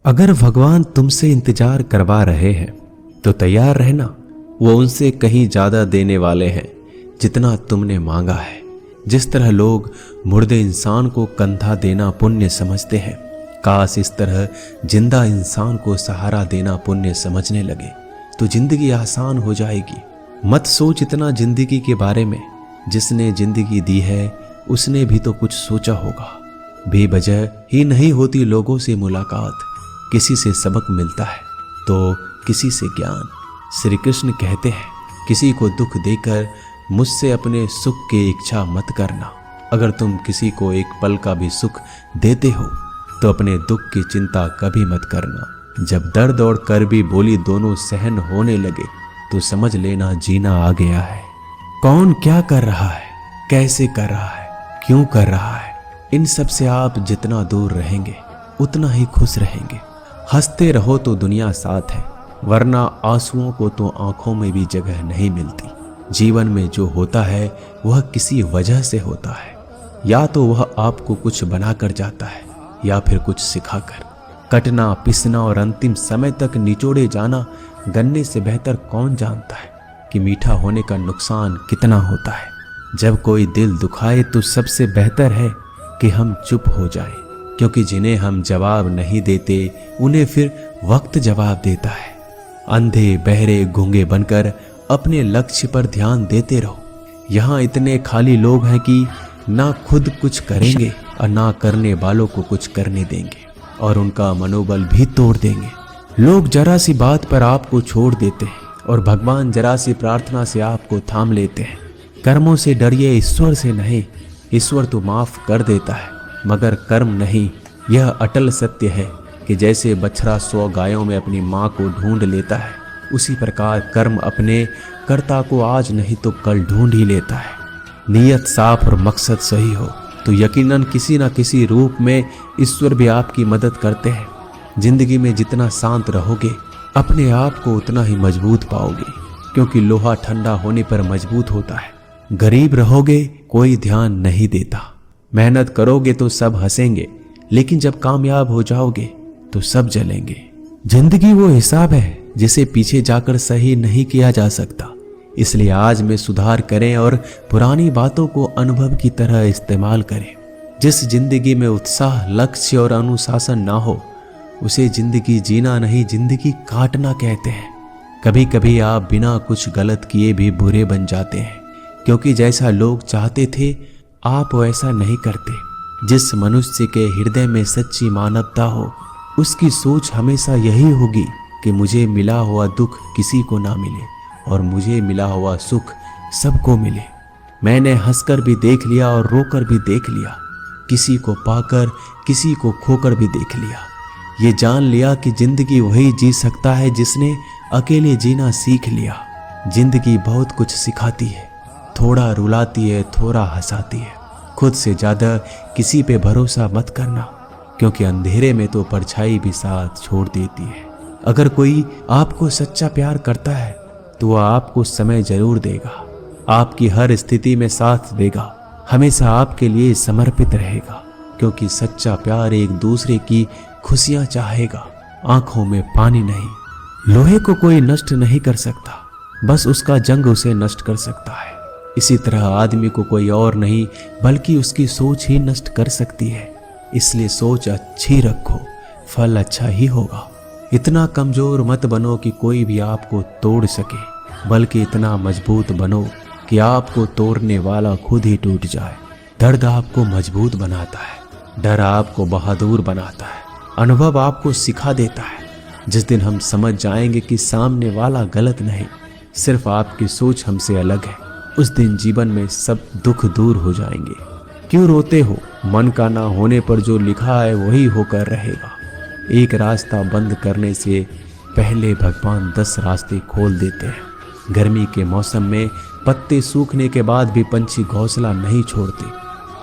अगर भगवान तुमसे इंतजार करवा रहे हैं तो तैयार रहना, वो उनसे कहीं ज्यादा देने वाले हैं जितना तुमने मांगा है। जिस तरह लोग मुर्दे इंसान को कंधा देना पुण्य समझते हैं, काश इस तरह जिंदा इंसान को सहारा देना पुण्य समझने लगे तो जिंदगी आसान हो जाएगी। मत सोच इतना जिंदगी के बारे में, जिसने जिंदगी दी है उसने भी तो कुछ सोचा होगा। बेवजह ही नहीं होती लोगों से मुलाकात, किसी से सबक मिलता है तो किसी से ज्ञान। श्री कृष्ण कहते हैं, किसी को दुख देकर मुझसे अपने सुख की इच्छा मत करना। अगर तुम किसी को एक पल का भी सुख देते हो तो अपने दुख की चिंता कभी मत करना। जब दर्द और कर्बी बोली दोनों सहन होने लगे तो समझ लेना जीना आ गया है। कौन क्या कर रहा है, कैसे कर रहा है, क्यों कर रहा है, इन सब से आप जितना दूर रहेंगे उतना ही खुश रहेंगे। हंसते रहो तो दुनिया साथ है, वरना आंसुओं को तो आंखों में भी जगह नहीं मिलती। जीवन में जो होता है वह किसी वजह से होता है, या तो वह आपको कुछ बनाकर जाता है या फिर कुछ सिखाकर। कटना, पिसना और अंतिम समय तक निचोड़े जाना गन्ने से बेहतर कौन जानता है कि मीठा होने का नुकसान कितना होता है। जब कोई दिल दुखाए तो सबसे बेहतर है कि हम चुप हो जाएं, क्योंकि जिन्हें हम जवाब नहीं देते उन्हें फिर वक्त जवाब देता है। अंधे बहरे गूंगे बनकर अपने लक्ष्य पर ध्यान देते रहो। यहाँ इतने खाली लोग हैं कि ना खुद कुछ करेंगे और ना करने वालों को कुछ करने देंगे, और उनका मनोबल भी तोड़ देंगे। लोग जरा सी बात पर आपको छोड़ देते हैं और भगवान जरा सी प्रार्थना से आपको थाम लेते हैं। कर्मों से डरिए, ईश्वर से नहीं। ईश्वर तो माफ कर देता है मगर कर्म नहीं। यह अटल सत्य है कि जैसे बछड़ा 100 गायों में अपनी माँ को ढूंढ लेता है, उसी प्रकार कर्म अपने कर्ता को आज नहीं तो कल ढूंढ ही लेता है। नीयत साफ और मकसद सही हो तो यकीनन किसी न किसी रूप में ईश्वर भी आपकी मदद करते हैं। जिंदगी में जितना शांत रहोगे अपने आप को उतना ही मजबूत पाओगे, क्योंकि लोहा ठंडा होने पर मजबूत होता है। गरीब रहोगे कोई ध्यान नहीं देता, मेहनत करोगे तो सब हंसेंगे, लेकिन जब कामयाब हो जाओगे तो सब जलेंगे। जिंदगी वो हिसाब है जिसे पीछे जाकर सही नहीं किया जा सकता। इसलिए आज में सुधार करें और पुरानी बातों को अनुभव की तरह इस्तेमाल करें। जिस जिंदगी में उत्साह, लक्ष्य और अनुशासन ना हो उसे जिंदगी जीना नहीं, जिंदगी काटना कहते हैं। कभी कभी आप बिना कुछ गलत किए भी बुरे बन जाते हैं, क्योंकि जैसा लोग चाहते थे आप वैसा नहीं करते। जिस मनुष्य के हृदय में सच्ची मानवता हो उसकी सोच हमेशा यही होगी कि मुझे मिला हुआ दुख किसी को ना मिले और मुझे मिला हुआ सुख सबको मिले। मैंने हंसकर भी देख लिया और रोकर भी देख लिया, किसी को पाकर किसी को खोकर भी देख लिया। ये जान लिया कि जिंदगी वही जी सकता है जिसने अकेले जीना सीख लिया। जिंदगी बहुत कुछ सिखाती है, थोड़ा रुलाती है, थोड़ा हंसाती है। खुद से ज्यादा किसी पे भरोसा मत करना, क्योंकि अंधेरे में तो परछाई भी साथ छोड़ देती है। अगर कोई आपको सच्चा प्यार करता है तो वह आपको समय जरूर देगा, आपकी हर स्थिति में साथ देगा, हमेशा आपके लिए समर्पित रहेगा, क्योंकि सच्चा प्यार एक दूसरे की खुशियां चाहेगा, आंखों में पानी नहीं। लोहे को कोई नष्ट नहीं कर सकता, बस उसका जंग उसे नष्ट कर सकता है। इसी तरह आदमी को कोई और नहीं बल्कि उसकी सोच ही नष्ट कर सकती है। इसलिए सोच अच्छी रखो, फल अच्छा ही होगा। इतना कमजोर मत बनो कि कोई भी आपको तोड़ सके, बल्कि इतना मजबूत बनो कि आपको तोड़ने वाला खुद ही टूट जाए। दर्द आपको मजबूत बनाता है, डर आपको बहादुर बनाता है, अनुभव आपको सिखा देता है। जिस दिन हम समझ जाएंगे कि सामने वाला गलत नहीं, सिर्फ आपकी सोच हमसे अलग है, उस दिन जीवन में सब दुख दूर हो जाएंगे। क्यों रोते हो? मन का ना होने पर जो लिखा है वही होकर रहेगा। एक रास्ता बंद करने से पहले भगवान 10 रास्ते खोल देते हैं। गर्मी के मौसम में पत्ते सूखने के बाद भी पंछी घोंसला नहीं छोड़ते,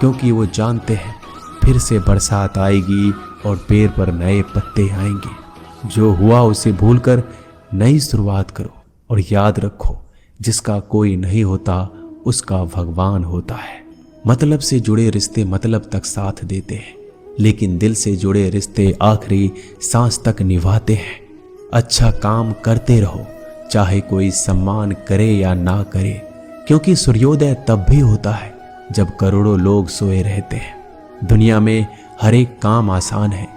क्योंकि वो जानते हैं फिर से बरसात आएगी और पेड़ पर नए पत्ते आएंगे। जो हुआ उसे भूलकर नई शुरुआत करो और याद रखो, जिसका कोई नहीं होता उसका भगवान होता है। मतलब से जुड़े रिश्ते मतलब तक साथ देते हैं, लेकिन दिल से जुड़े रिश्ते आखिरी सांस तक निभाते हैं। अच्छा काम करते रहो, चाहे कोई सम्मान करे या ना करे, क्योंकि सूर्योदय तब भी होता है जब करोड़ों लोग सोए रहते हैं। दुनिया में हर एक काम आसान है,